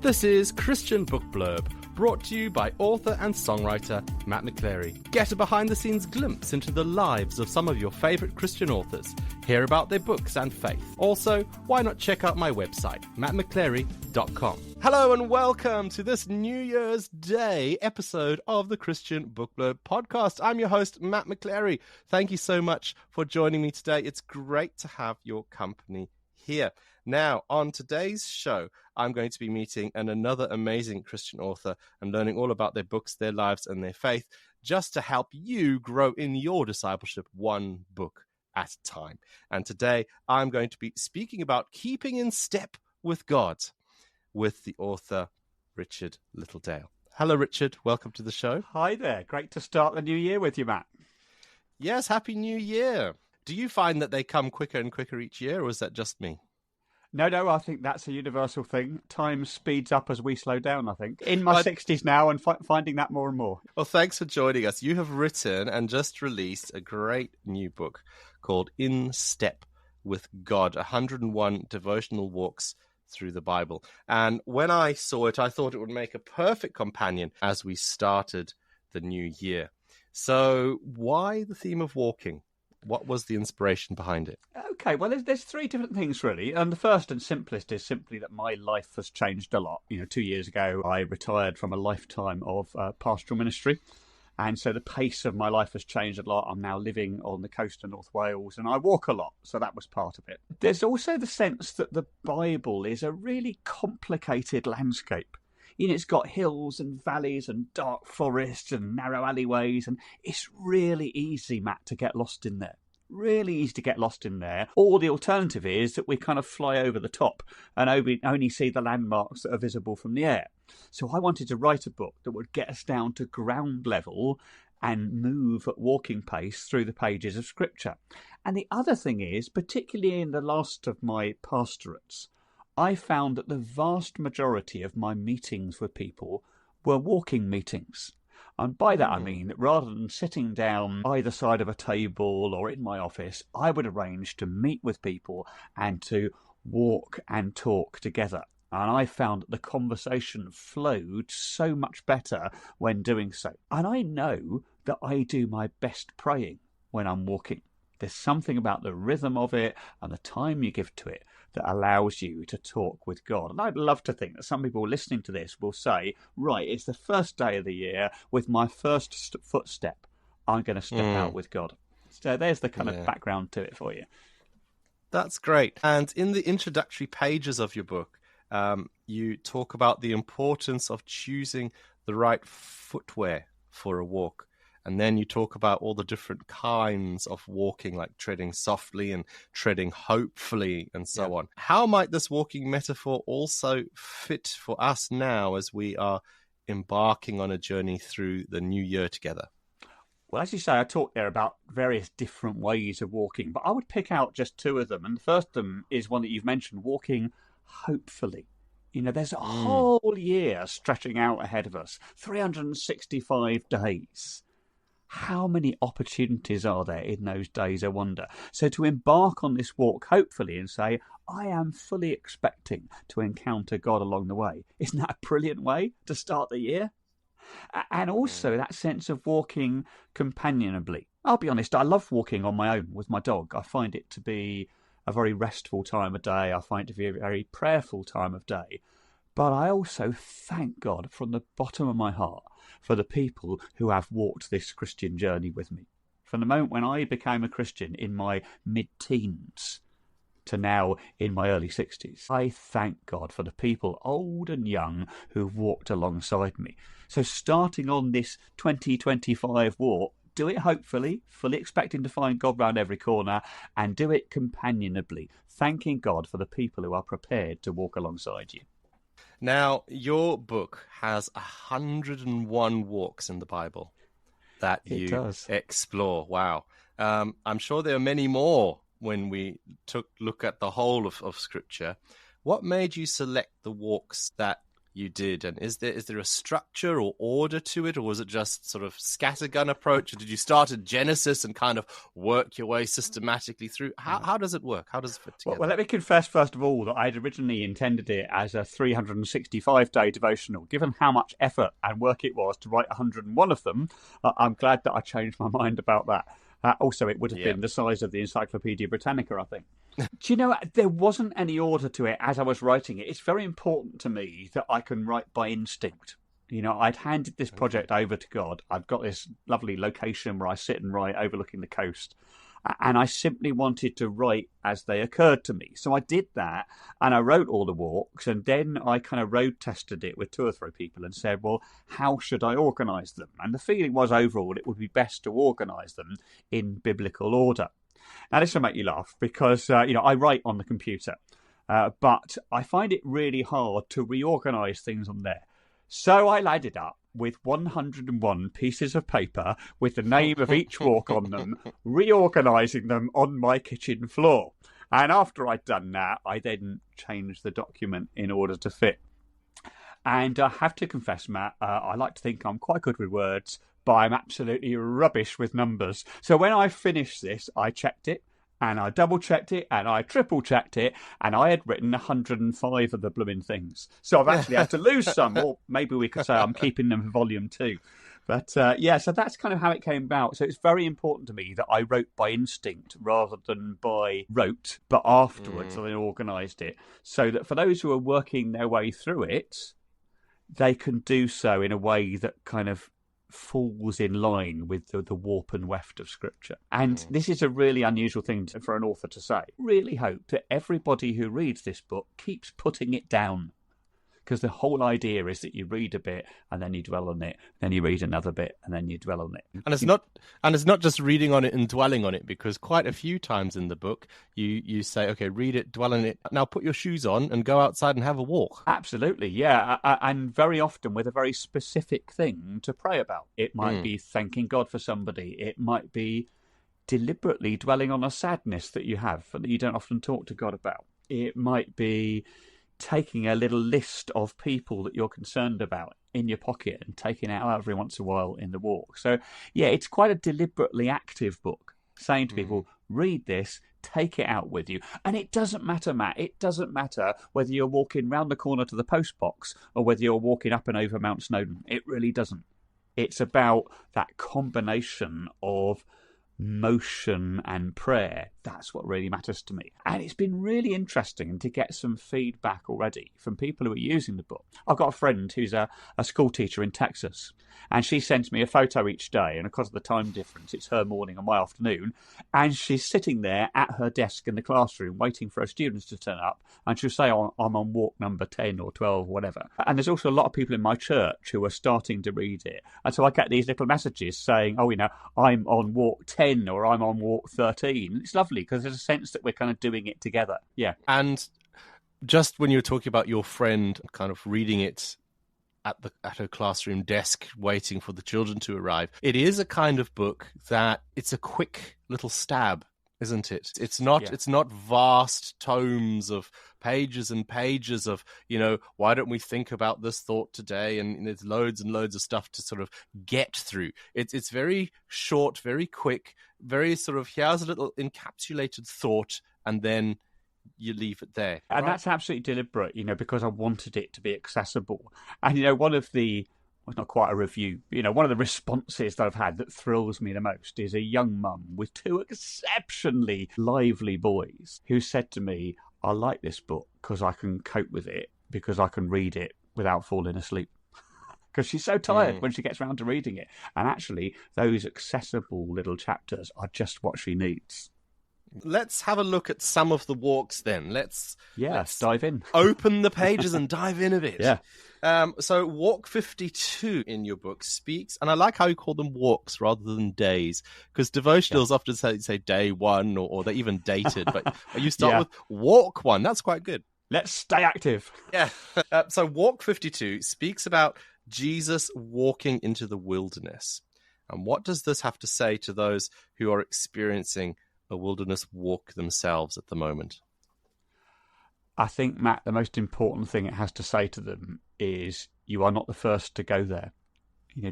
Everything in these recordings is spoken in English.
This is Christian Book Blurb, brought to you by author and songwriter Matt McChlery. Get a behind-the-scenes glimpse into the lives of some of your favourite Christian authors. Hear about their books and faith. Also, why not check out my website, mattmcclery.com. Hello and welcome to this New Year's Day episode of the Christian Book Blurb podcast. I'm your host, Matt McChlery. Thank you so much for joining me today. It's great to have your company here. Now, on today's show, I'm going to be meeting another amazing Christian author and learning all about their books, their lives, and their faith, just to help you grow in your discipleship one book at a time. And today, I'm going to be speaking about keeping in step with God with the author, Richard Littledale. Hello, Richard. Welcome to the show. Hi there. Great to start the new year with you, Matt. Yes, Happy New Year. Do you find that they come quicker and quicker each year, or is that just me? No, I think that's a universal thing. Time speeds up as we slow down, I think. In my 60s now and finding that more and more. Well, thanks for joining us. You have written and just released a great new book called In Step with God, 101 Devotional Walks through the Bible. And when I saw it, I thought it would make a perfect companion as we started the new year. So why the theme of walking? What was the inspiration behind it? Okay, well, there's three different things, really. And the first and simplest is simply that my life has changed a lot. 2 years ago, I retired from a lifetime of pastoral ministry. And so the pace of my life has changed a lot. I'm now living on the coast of North Wales and I walk a lot. So that was part of it. There's also the sense that the Bible is a really complicated landscape. It's got hills and valleys and dark forests and narrow alleyways, and it's really easy, Matt, to get lost in there. Really easy to get lost in there. Or the alternative is that we kind of fly over the top and only see the landmarks that are visible from the air. So I wanted to write a book that would get us down to ground level and move at walking pace through the pages of Scripture. And the other thing is, particularly in the last of my pastorates, I found that the vast majority of my meetings with people were walking meetings. And by that I mean that rather than sitting down either side of a table or in my office, I would arrange to meet with people and to walk and talk together. And I found that the conversation flowed so much better when doing so. And I know that I do my best praying when I'm walking. There's something about the rhythm of it and the time you give to it that allows you to talk with God. And I'd love to think that some people listening to this will say, right, it's the first day of the year with my first footstep. I'm going to step out with God. So there's the kind of background to it for you. That's great. And in the introductory pages of your book, you talk about the importance of choosing the right footwear for a walk. And then you talk about all the different kinds of walking, like treading softly and treading hopefully and so on. How might this walking metaphor also fit for us now as we are embarking on a journey through the new year together? Well, as you say, I talked there about various different ways of walking, but I would pick out just two of them. And the first of them is one that you've mentioned, walking hopefully. There's a whole year stretching out ahead of us, 365 days. How many opportunities are there in those days, I wonder? So to embark on this walk, hopefully, and say, I am fully expecting to encounter God along the way. Isn't that a brilliant way to start the year? And also that sense of walking companionably. I'll be honest, I love walking on my own with my dog. I find it to be a very restful time of day. I find it to be a very prayerful time of day. But I also thank God from the bottom of my heart for the people who have walked this Christian journey with me. From the moment when I became a Christian in my mid-teens to now in my early 60s, I thank God for the people, old and young, who've walked alongside me. So starting on this 2025 walk, do it hopefully, fully expecting to find God round every corner, and do it companionably, thanking God for the people who are prepared to walk alongside you. Now, your book has 101 walks in the Bible that you explore. Wow. I'm sure there are many more when we look at the whole of Scripture. What made you select the walks that You did. And is there a structure or order to it, or was it just sort of scattergun approach? Or did you start at Genesis and kind of work your way systematically through? How does it work? How does it fit together? Well, let me confess, first of all, that I'd originally intended it as a 365-day devotional. Given how much effort and work it was to write 101 of them, I'm glad that I changed my mind about that. Also, it would have been the size of the Encyclopedia Britannica, I think. Do you know, there wasn't any order to it as I was writing it. It's very important to me that I can write by instinct. You know, I'd handed this project over to God. I've got this lovely location where I sit and write overlooking the coast. And I simply wanted to write as they occurred to me. So I did that, and I wrote all the walks, and then I kind of road tested it with 2 or 3 people and said, well, how should I organise them? And the feeling was overall it would be best to organise them in biblical order. Now, this will make you laugh because, I write on the computer, but I find it really hard to reorganise things on there. So I laid up with 101 pieces of paper with the name of each walk on them, reorganising them on my kitchen floor. And after I'd done that, I then changed the document in order to fit. And I have to confess, Matt, I like to think I'm quite good with words, but I'm absolutely rubbish with numbers. So when I finished this, I checked it, and I double-checked it, and I triple-checked it, and I had written 105 of the blooming things. So I've actually had to lose some, or maybe we could say I'm keeping them for volume 2. But so that's kind of how it came about. So it's very important to me that I wrote by instinct rather than by rote, but afterwards I then organised it, so that for those who are working their way through it, they can do so in a way that kind of falls in line with the warp and weft of Scripture. And this is a really unusual thing for an author to say. Really hope that everybody who reads this book keeps putting it down. Because the whole idea is that you read a bit and then you dwell on it, then you read another bit and then you dwell on it. And it's not just reading on it and dwelling on it, because quite a few times in the book you say, okay, read it, dwell on it, now put your shoes on and go outside and have a walk. Absolutely, yeah. And very often with a very specific thing to pray about. It might be thanking God for somebody. It might be deliberately dwelling on a sadness that you have and that you don't often talk to God about. It might be taking a little list of people that you're concerned about in your pocket and taking it out every once in a while in the walk. So, yeah, it's quite a deliberately active book, saying to people, read this, take it out with you. And it doesn't matter, Matt, it doesn't matter whether you're walking round the corner to the post box or whether you're walking up and over Mount Snowdon. It really doesn't. It's about that combination of motion and prayer. That's what really matters to me. And it's been really interesting to get some feedback already from people who are using the book. I've got a friend who's a school teacher in Texas, and she sends me a photo each day, and because of the time difference, it's her morning and my afternoon, and she's sitting there at her desk in the classroom waiting for her students to turn up, and she'll say, oh, I'm on walk number 10 or 12 or whatever. And there's also a lot of people in my church who are starting to read it, and so I get these little messages saying, oh, I'm on walk 10 or I'm on walk 13. It's lovely because there's a sense that we're kind of doing it together. Yeah. And just when you were talking about your friend kind of reading it at her classroom desk, waiting for the children to arrive, it is a kind of book that it's a quick little stab, isn't it? It's not vast tomes of pages and pages of, why don't we think about this thought today? And there's loads and loads of stuff to sort of get through. It's very short, very quick, very sort of, here's a little encapsulated thought, and then you leave it there. And that's absolutely deliberate, because I wanted it to be accessible. And, one of the, well, it's not quite a review, one of the responses that I've had that thrills me the most is a young mum with 2 exceptionally lively boys who said to me, I like this book because I can cope with it, because I can read it without falling asleep. Because she's so tired when she gets around to reading it. And actually, those accessible little chapters are just what she needs. Let's have a look at some of the walks then. Let's dive in. Open the pages and dive in a bit. Yeah. So walk 52 in your book speaks, and I like how you call them walks rather than days, because devotionals often say day 1 or they even dated, but you start with walk 1. That's quite good. Let's stay active. Yeah. So walk 52 speaks about Jesus walking into the wilderness. And what does this have to say to those who are experiencing a wilderness walk themselves at the moment? I think, Matt, the most important thing it has to say to them is you are not the first to go there.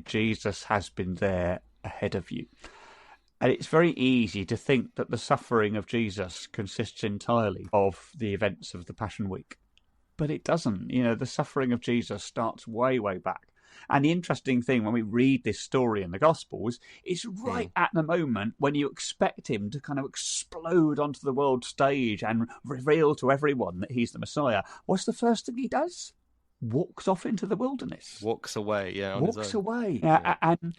Jesus has been there ahead of you. And it's very easy to think that the suffering of Jesus consists entirely of the events of the Passion Week. But it doesn't. The suffering of Jesus starts way, way back. And the interesting thing when we read this story in the Gospels, it's right at the moment when you expect him to kind of explode onto the world stage and reveal to everyone that he's the Messiah. What's the first thing he does? Walks off into the wilderness. Walks away, yeah. Walks away. Yeah. And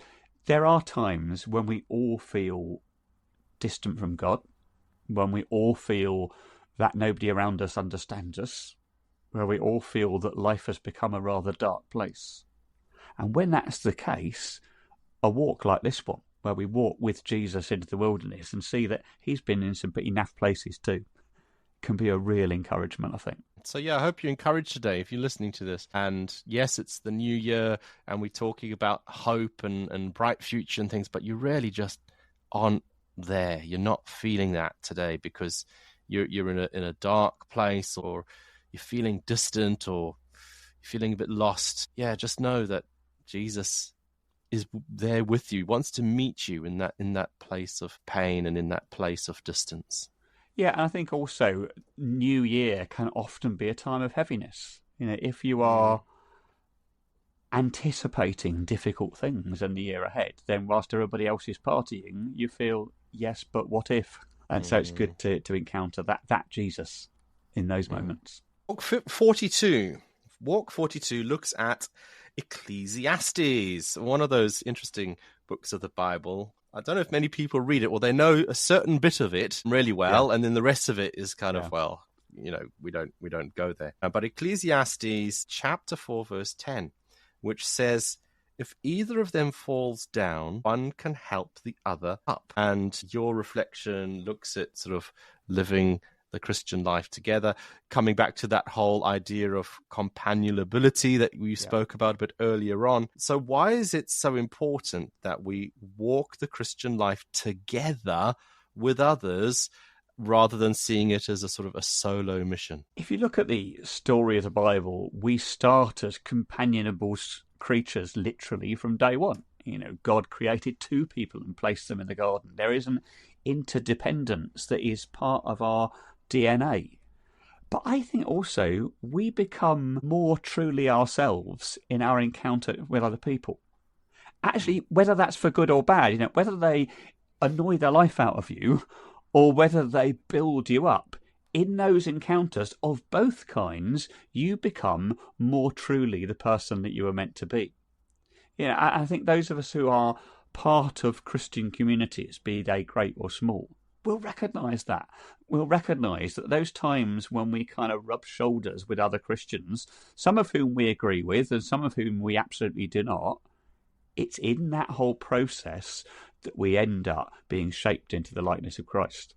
there are times when we all feel distant from God, when we all feel that nobody around us understands us, where we all feel that life has become a rather dark place. And when that's the case, a walk like this one, where we walk with Jesus into the wilderness and see that he's been in some pretty naff places too, can be a real encouragement, I think. So, I hope you're encouraged today if you're listening to this. And yes, it's the new year and we're talking about hope and bright future and things, but you really just aren't there. You're not feeling that today because you're in a dark place, or you're feeling distant, or you're feeling a bit lost. Yeah, just know that Jesus is there with you, wants to meet you in that place of pain and in that place of distance. Yeah, and I think also New Year can often be a time of heaviness. If you are anticipating difficult things in the year ahead, then whilst everybody else is partying, you feel, yes, but what if? And so it's good to encounter that Jesus in those moments. Walk 42 looks at Ecclesiastes, one of those interesting books of the Bible. I don't know if many people read it, or they know a certain bit of it really well, and then the rest of it is kind of, we don't go there. But Ecclesiastes chapter 4, verse 10, which says, if either of them falls down, one can help the other up. And your reflection looks at sort of living the Christian life together, coming back to that whole idea of companionability that we spoke about a bit earlier on. So why is it so important that we walk the Christian life together with others rather than seeing it as a sort of a solo mission? If you look at the story of the Bible, we start as companionable creatures literally from day one. God created two people and placed them in the garden. There is an interdependence that is part of our DNA. But I think also we become more truly ourselves in our encounter with other people. Actually, whether that's for good or bad, whether they annoy the life out of you or whether they build you up, in those encounters of both kinds, you become more truly the person that you were meant to be. I think those of us who are part of Christian communities, be they great or small, we'll recognise that. We'll recognise that those times when we kind of rub shoulders with other Christians, some of whom we agree with and some of whom we absolutely do not, it's in that whole process that we end up being shaped into the likeness of Christ.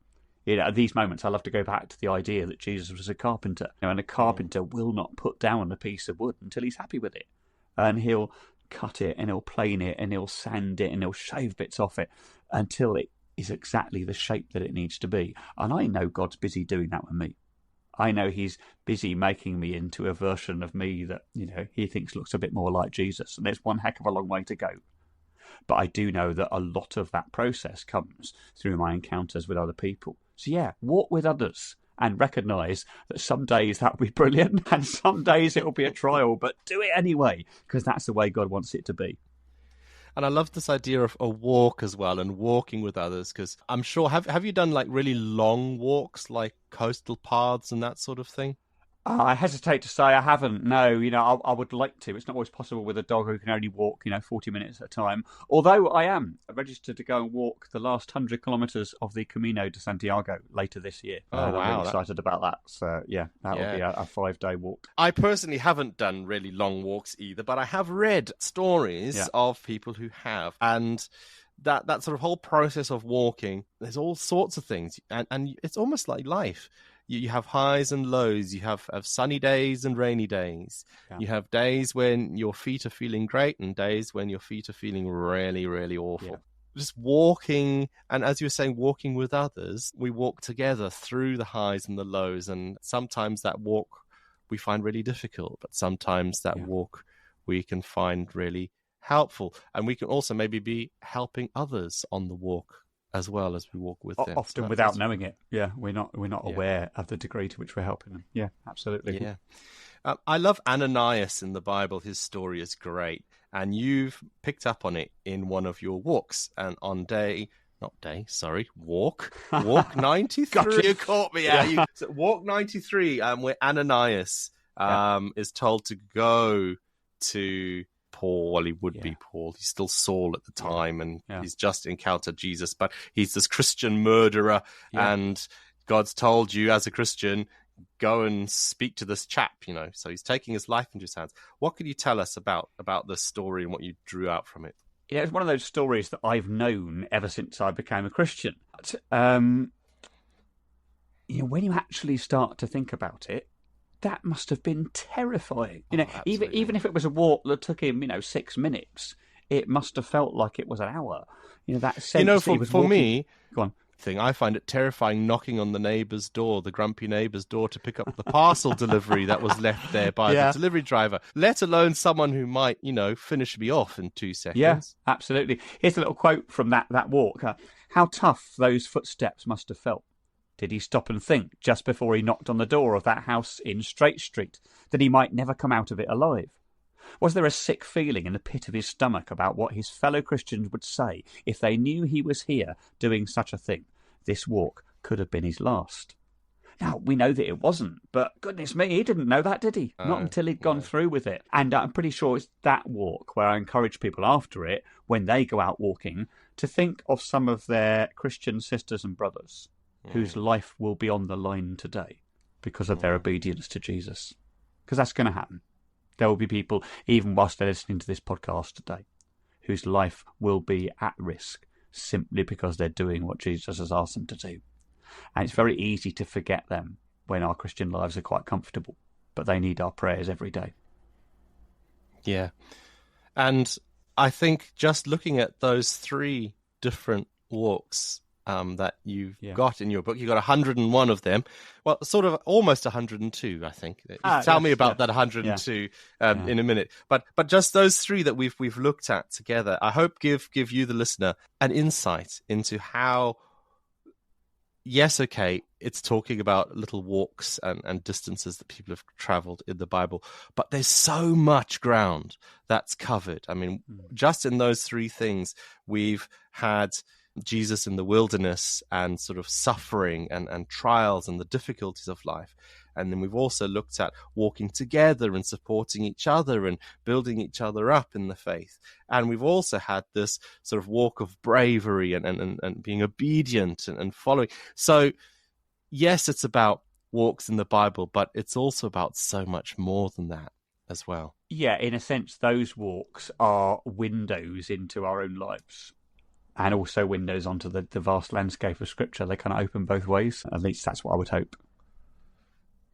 At these moments, I love to go back to the idea that Jesus was a carpenter, and a carpenter will not put down a piece of wood until he's happy with it. And he'll cut it, and he'll plane it, and he'll sand it, and he'll shave bits off it until it is exactly the shape that it needs to be. And I know God's busy doing that with me. I know he's busy making me into a version of me that, he thinks looks a bit more like Jesus. And there's one heck of a long way to go. But I do know that a lot of that process comes through my encounters with other people. So walk with others and recognise that some days that will be brilliant and some days it will be a trial, but do it anyway, because that's the way God wants it to be. And I love this idea of a walk as well, and walking with others, because I'm sure, have you done like really long walks, like coastal paths and that sort of thing? I hesitate to say I haven't. No, I would like to. It's not always possible with a dog who can only walk, 40 minutes at a time. Although I am registered to go and walk the last 100 kilometres of the Camino de Santiago later this year. Oh, wow. I'm really excited about that. So, that will be a 5-day walk. I personally haven't done really long walks either, but I have read stories of people who have. And that sort of whole process of walking, there's all sorts of things. And it's almost like life. You have highs and lows. You have sunny days and rainy days. Yeah. You have days when your feet are feeling great and days when your feet are feeling really, really awful. Yeah. Just walking, and as you were saying, walking with others, we walk together through the highs and the lows. And sometimes that walk we find really difficult, but sometimes that walk we can find really helpful. And we can also maybe be helping others on the walk as well as we walk with them. Often without knowing it. Yeah, we're not aware of the degree to which we're helping them. Yeah, absolutely. Yeah. I love Ananias in the Bible. His story is great. And you've picked up on it in one of your walks. And on walk 93. You caught me out. So walk 93, where Ananias is told to go to Paul. Well, he would be Paul. He's still Saul at the time, and he's just encountered Jesus. But he's this Christian murderer, and God's told you as a Christian, go and speak to this chap, So he's taking his life into his hands. What could you tell us about this story and what you drew out from it? It's one of those stories that I've known ever since I became a Christian. But, when you actually start to think about it, that must have been terrifying. Even if it was a walk that took him, 6 minutes, it must have felt like it was an hour. That sense. For me, go on. I find it terrifying knocking on the grumpy neighbour's door to pick up the parcel delivery that was left there by the delivery driver, let alone someone who might, finish me off in 2 seconds. Yeah, absolutely. Here's a little quote from that walk. How tough those footsteps must have felt. Did he stop and think just before he knocked on the door of that house in Straight Street that he might never come out of it alive? Was there a sick feeling in the pit of his stomach about what his fellow Christians would say if they knew he was here doing such a thing? This walk could have been his last. Now, we know that it wasn't, but goodness me, he didn't know that, did he? Not until he'd gone through with it. And I'm pretty sure it's that walk where I encourage people after it, when they go out walking, to think of some of their Christian sisters and brothers whose life will be on the line today because of their obedience to Jesus. Because that's going to happen. There will be people, even whilst they're listening to this podcast today, whose life will be at risk simply because they're doing what Jesus has asked them to do. And it's very easy to forget them when our Christian lives are quite comfortable, but they need our prayers every day. Yeah. And I think just looking at those 3 different walks that you've got in your book, you've got 101 of them. Well, sort of almost 102, I think. Tell me about that 102 in a minute. But just those 3 that we've looked at together, I hope give you, the listener, an insight into how, yes, okay, it's talking about little walks and distances that people have traveled in the Bible, but there's so much ground that's covered. I mean, just in those 3 things, we've had Jesus in the wilderness and sort of suffering and trials and the difficulties of life. And then we've also looked at walking together and supporting each other and building each other up in the faith. And we've also had this sort of walk of bravery and being obedient and following. So, yes, it's about walks in the Bible, but it's also about so much more than that as well. Yeah, in a sense, those walks are windows into our own lives. And also windows onto the vast landscape of Scripture. They kind of open both ways. At least that's what I would hope.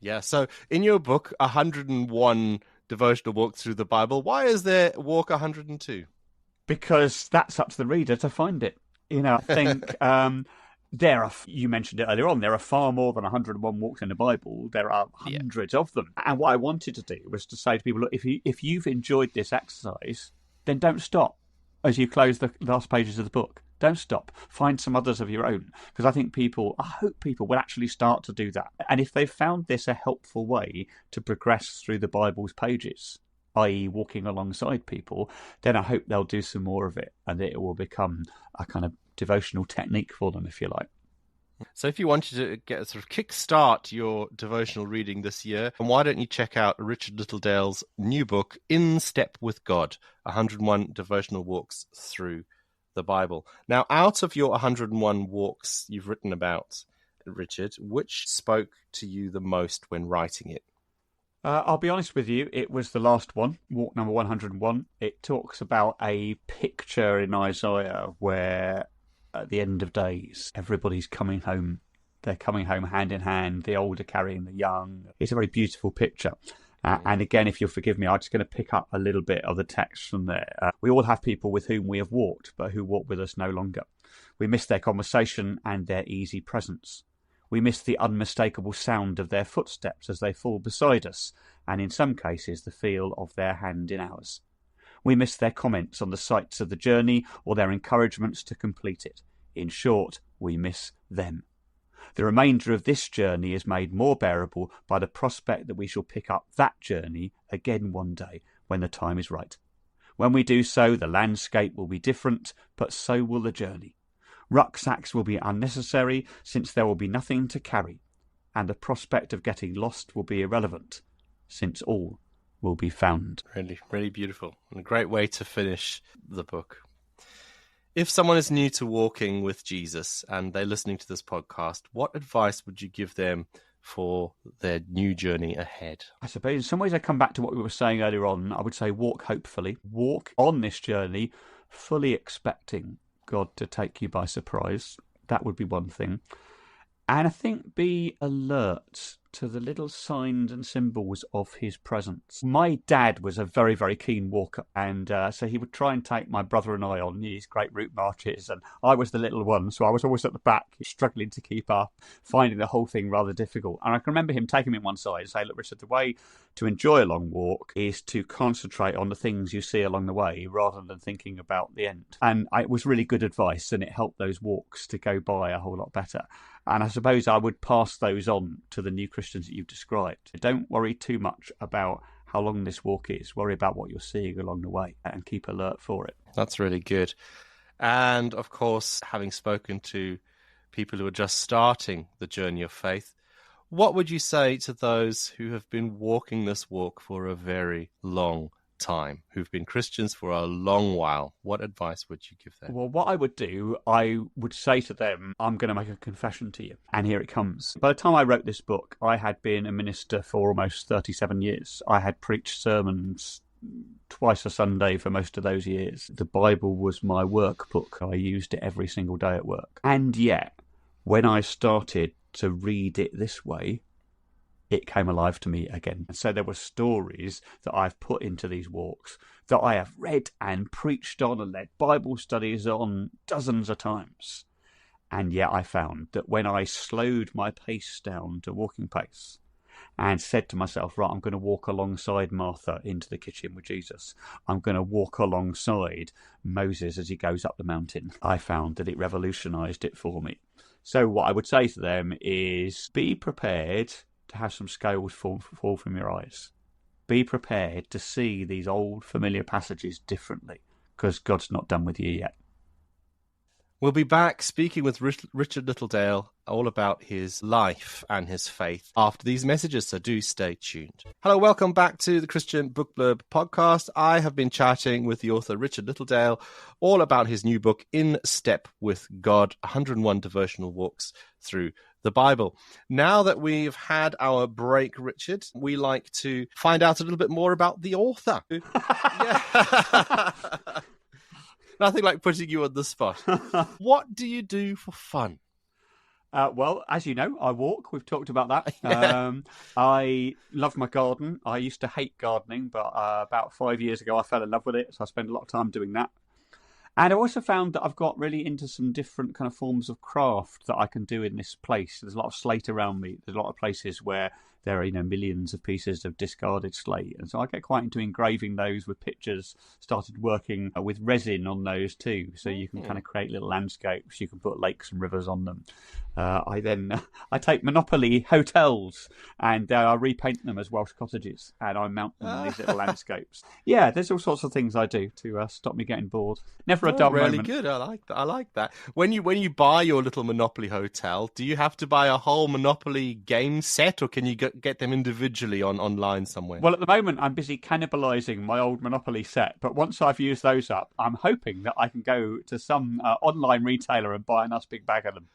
Yeah, so in your book, 101 devotional walks through the Bible, why is there walk 102? Because that's up to the reader to find it. I think you mentioned it earlier on, there are far more than 101 walks in the Bible. There are hundreds of them. And what I wanted to do was to say to people, look, if you've enjoyed this exercise, then don't stop. As you close the last pages of the book, don't stop. Find some others of your own. Because I hope people will actually start to do that. And if they've found this a helpful way to progress through the Bible's pages, i.e. walking alongside people, then I hope they'll do some more of it and it will become a kind of devotional technique for them, if you like. So if you wanted to get a sort of kickstart your devotional reading this year, why don't you check out Richard Littledale's new book, In Step with God, 101 Devotional Walks Through the Bible. Now, out of your 101 walks you've written about, Richard, which spoke to you the most when writing it? I'll be honest with you, it was the last one, walk number 101. It talks about a picture in Isaiah where at the end of days, everybody's coming home. They're coming home hand in hand, the old are carrying the young. It's a very beautiful picture. And again, if you'll forgive me, I'm just going to pick up a little bit of the text from there. We all have people with whom we have walked, but who walk with us no longer. We miss their conversation and their easy presence. We miss the unmistakable sound of their footsteps as they fall beside us, and in some cases the feel of their hand in ours. We miss their comments on the sights of the journey or their encouragements to complete it. In short, we miss them. The remainder of this journey is made more bearable by the prospect that we shall pick up that journey again one day when the time is right. When we do so, the landscape will be different, but so will the journey. Rucksacks will be unnecessary, since there will be nothing to carry, and the prospect of getting lost will be irrelevant, since all will be found. Really, really beautiful, and a great way to finish the book. If someone is new to walking with Jesus and they're listening to this podcast, what advice would you give them for their new journey ahead? I suppose in some ways I come back to what we were saying earlier on. I would say walk hopefully. Walk on this journey fully expecting God to take you by surprise. That would be one thing. And I think be alert to the little signs and symbols of his presence. My dad was a very, very keen walker, and so he would try and take my brother and I on these great route marches, and I was the little one, so I was always at the back, struggling to keep up, finding the whole thing rather difficult. And I can remember him taking me on one side and say, look, Richard, the way to enjoy a long walk is to concentrate on the things you see along the way rather than thinking about the end. And it was really good advice, and it helped those walks to go by a whole lot better. And I suppose I would pass those on to the new Christians that you've described. Don't worry too much about how long this walk is. Worry about what you're seeing along the way and keep alert for it. That's really good. And of course, having spoken to people who are just starting the journey of faith, what would you say to those who have been walking this walk for a very long time, who've been Christians for a long while? What advice would you give them? Well, what I would do, I would say to them, I'm going to make a confession to you. And here it comes. By the time I wrote this book, I had been a minister for almost 37 years. I had preached sermons twice a Sunday for most of those years. The Bible was my workbook. I used it every single day at work. And yet, when I started to read it this way, it came alive to me again. And so there were stories that I've put into these walks that I have read and preached on and led Bible studies on dozens of times. And yet I found that when I slowed my pace down to walking pace and said to myself, right, I'm going to walk alongside Martha into the kitchen with Jesus. I'm going to walk alongside Moses as he goes up the mountain. I found that it revolutionised it for me. So what I would say to them is be prepared to have some scales fall from your eyes. Be prepared to see these old familiar passages differently, because God's not done with you yet. We'll be back speaking with Richard Littledale all about his life and his faith after these messages, so do stay tuned. Hello, welcome back to the Christian Book Blurb podcast. I have been chatting with the author Richard Littledale all about his new book, In Step with God, 101 Devotional Walks Through the Bible. Now that we've had our break, Richard, we like to find out a little bit more about the author. Yeah. Nothing like putting you on the spot. What do you do for fun? Well, as you know, I walk. We've talked about that. Yeah. I love my garden. I used to hate gardening, but about 5 years ago, I fell in love with it. So I spend a lot of time doing that. And I also found that I've got really into some different kind of forms of craft that I can do in this place. There's a lot of slate around me. There's a lot of places where there are, millions of pieces of discarded slate. And so I get quite into engraving those with pictures, started working with resin on those too. So you can kind of create little landscapes. You can put lakes and rivers on them. I take Monopoly hotels and I repaint them as Welsh cottages and I mount them in these little landscapes. Yeah, there's all sorts of things I do to stop me getting bored. Never a dull really moment. Good. I like that. When you buy your little Monopoly hotel, do you have to buy a whole Monopoly game set, or can you get them individually online somewhere? Well, at the moment, I'm busy cannibalising my old Monopoly set, but once I've used those up, I'm hoping that I can go to some online retailer and buy a nice big bag of them.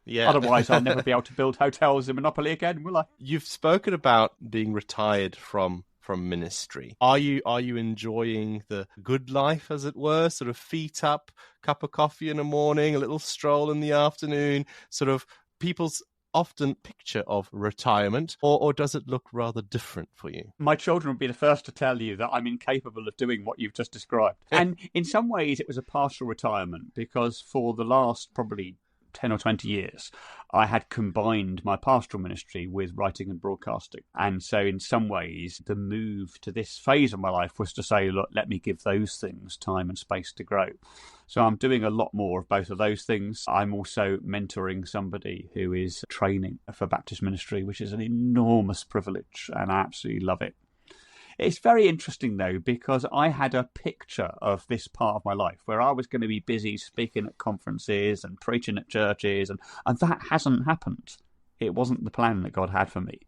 Yeah. Otherwise, I'll never be able to build hotels in Monopoly again, will I? You've spoken about being retired from ministry. Are you enjoying the good life, as it were? Sort of feet up, cup of coffee in the morning, a little stroll in the afternoon, sort of people's often picture of retirement, or does it look rather different for you? My children would be the first to tell you that I'm incapable of doing what you've just described. And in some ways, it was a partial retirement, because for the last probably 10 or 20 years, I had combined my pastoral ministry with writing and broadcasting. And so in some ways, the move to this phase of my life was to say, look, let me give those things time and space to grow. So I'm doing a lot more of both of those things. I'm also mentoring somebody who is training for Baptist ministry, which is an enormous privilege, and I absolutely love it. It's very interesting, though, because I had a picture of this part of my life where I was going to be busy speaking at conferences and preaching at churches, and that hasn't happened. It wasn't the plan that God had for me.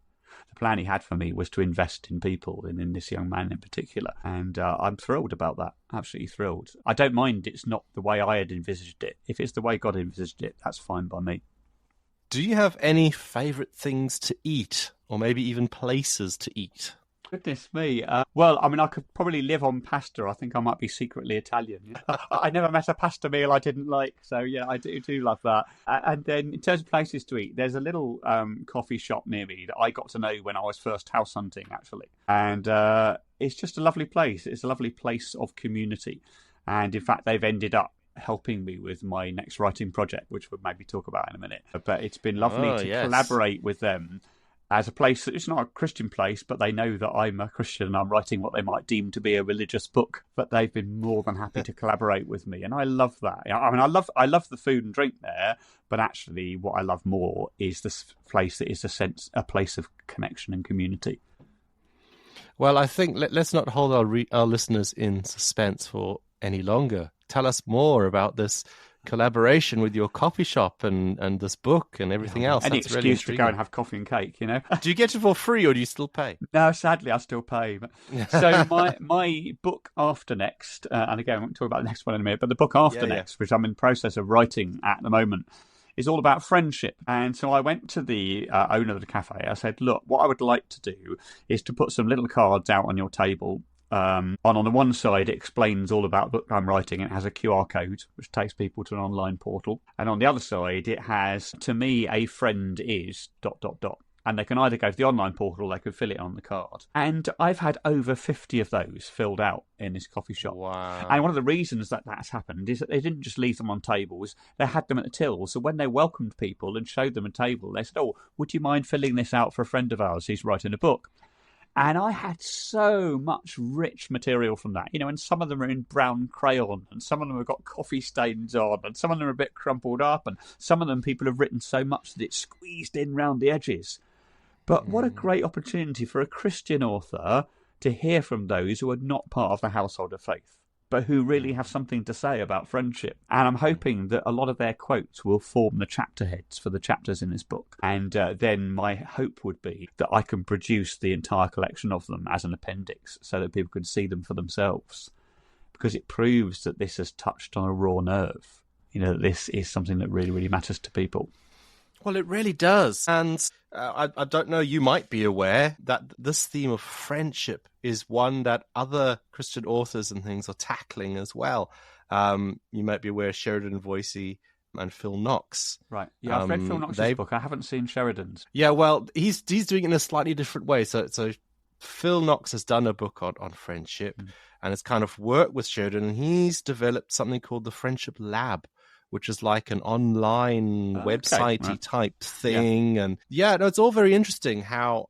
The plan he had for me was to invest in people, and in this young man in particular. And I'm thrilled about that, absolutely thrilled. I don't mind it's not the way I had envisaged it. If it's the way God envisaged it, that's fine by me. Do you have any favourite things to eat, or maybe even places to eat? Goodness me. Well, I mean, I could probably live on pasta. I think I might be secretly Italian. I never met a pasta meal I didn't like. So, yeah, I do love that. And then in terms of places to eat, there's a little coffee shop near me that I got to know when I was first house hunting, actually. And it's just a lovely place. It's a lovely place of community. And in fact, they've ended up helping me with my next writing project, which we'll maybe talk about in a minute. But it's been lovely to collaborate with them as a place that it's not a Christian place, but they know that I'm a Christian and I'm writing what they might deem to be a religious book. But they've been more than happy to collaborate with me, and I love that. I mean, I love the food and drink there, but actually, what I love more is this place that is a place of connection and community. Well, I think let's not hold our listeners in suspense for any longer. Tell us more about this collaboration with your coffee shop and this book and everything else. Any That's excuse really to go and have coffee and cake, you know. Do you get it for free or do you still pay? No, sadly, I still pay. So my book After Next, and again, I won't talk about the next one in a minute, but the book After Next, which I'm in the process of writing at the moment, is all about friendship. And so I went to the owner of the cafe. I said, look, what I would like to do is to put some little cards out on your table. On the one side, it explains all about the book I'm writing. It has a QR code, which takes people to an online portal. And on the other side, it has, to me, a friend is ... And they can either go to the online portal or they can fill it on the card. And I've had over 50 of those filled out in this coffee shop. Wow. And one of the reasons that that's happened is that they didn't just leave them on tables, they had them at the till. So when they welcomed people and showed them a table, they said, oh, would you mind filling this out for a friend of ours who's writing a book? And I had so much rich material from that, you know, and some of them are in brown crayon and some of them have got coffee stains on and some of them are a bit crumpled up and some of them people have written so much that it's squeezed in round the edges. But what a great opportunity for a Christian author to hear from those who are not part of the household of faith, but who really have something to say about friendship. And I'm hoping that a lot of their quotes will form the chapter heads for the chapters in this book. And then my hope would be that I can produce the entire collection of them as an appendix so that people can see them for themselves. Because it proves that this has touched on a raw nerve. You know, that this is something that really, really matters to people. Well, it really does. And I don't know, you might be aware that this theme of friendship is one that other Christian authors and things are tackling as well. You might be aware of Sheridan Voysey and Phil Knox. Right. Yeah, I've read Phil Knox's book. I haven't seen Sheridan's. Yeah, well, he's doing it in a slightly different way. So Phil Knox has done a book on friendship and has kind of worked with Sheridan, and he's developed something called the Friendship Lab, which is like an online website-y type thing. Yeah. And it's all very interesting how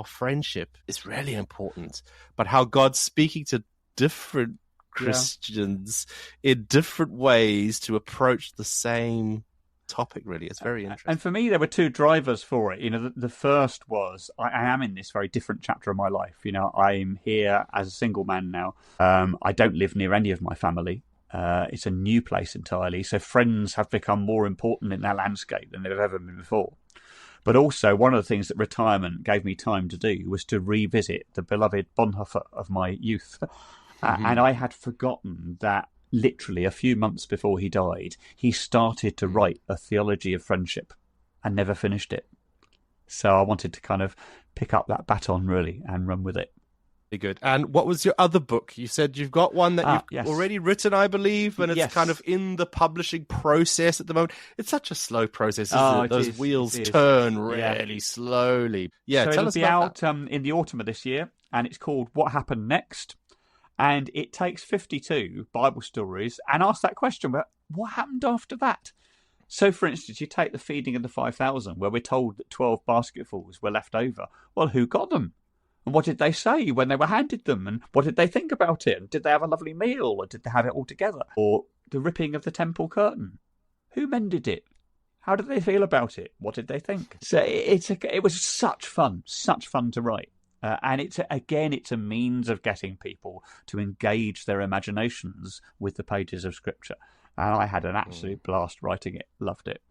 friendship is really important, but how God's speaking to different Christians in different ways to approach the same topic, really. It's very interesting. And for me, there were two drivers for it. You know, the first was I am in this very different chapter of my life. You know, I'm here as a single man now. I don't live near any of my family. It's a new place entirely, so friends have become more important in that landscape than they've ever been before. But also, one of the things that retirement gave me time to do was to revisit the beloved Bonhoeffer of my youth. And I had forgotten that literally a few months before he died, he started to write a theology of friendship and never finished it. So I wanted to kind of pick up that baton, really, and run with it. Good. And what was your other book? You said you've got one that you've already written, I believe, and it's kind of in the publishing process at the moment. It's such a slow process, isn't it? Those wheels turn really slowly. Yeah, so tell us about that. In the autumn of this year, and it's called What Happened Next? And it takes 52 Bible stories and asks that question, but what happened after that? So, for instance, you take the feeding of the 5,000, where we're told that 12 basketfuls were left over. Well, who got them? And what did they say when they were handed them? And what did they think about it? And did they have a lovely meal? Or did they have it all together? Or the ripping of the temple curtain? Who mended it? How did they feel about it? What did they think? So it was such fun to write. And it's a means of getting people to engage their imaginations with the pages of Scripture. And I had an absolute blast writing it. Loved it.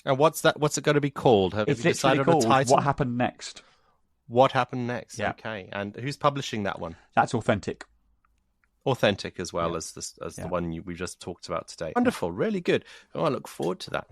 And what's it going to be called? Have you decided on a title? What Happened Next? What Happened Next? Yeah. Okay. And who's publishing that one? That's Authentic. Authentic as well as the one we just talked about today. Wonderful. Really good. Oh, I look forward to that.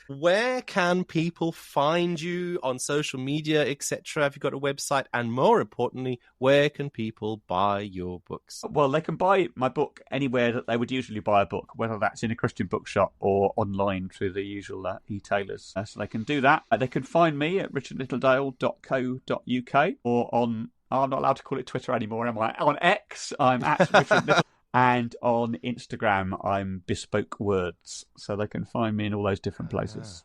Where can people find you on social media, etc.? Have you got a website? And more importantly, where can people buy your books? Well, they can buy my book anywhere that they would usually buy a book, whether that's in a Christian bookshop or online through the usual e-tailers. So they can do that. They can find me at richardlittledale.co.uk or on... I'm not allowed to call it Twitter anymore, am I? On X, I'm at Richard Littledale. And on Instagram, I'm Bespoke Words. So they can find me in all those different places.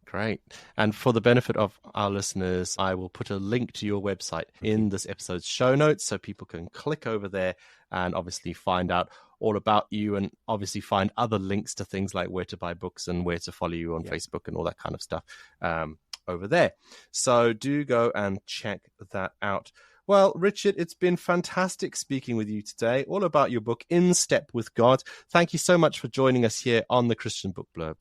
Great. And for the benefit of our listeners, I will put a link to your website in this episode's show notes so people can click over there and obviously find out all about you and obviously find other links to things like where to buy books and where to follow you on Facebook and all that kind of stuff over there. So do go and check that out. Well, Richard, it's been fantastic speaking with you today, all about your book, In Step with God. Thank you so much for joining us here on the Christian Book Blurb.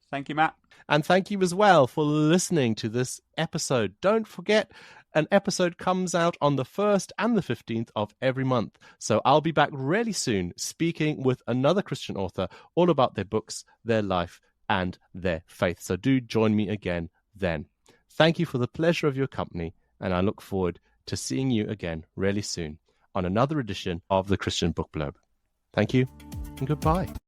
Thank you, Matt. And thank you as well for listening to this episode. Don't forget, an episode comes out on the 1st and the 15th of every month. So I'll be back really soon speaking with another Christian author all about their books, their life, and their faith. So do join me again then. Thank you for the pleasure of your company, and I look forward to seeing you again really soon on another edition of the Christian Book Blurb. Thank you and goodbye.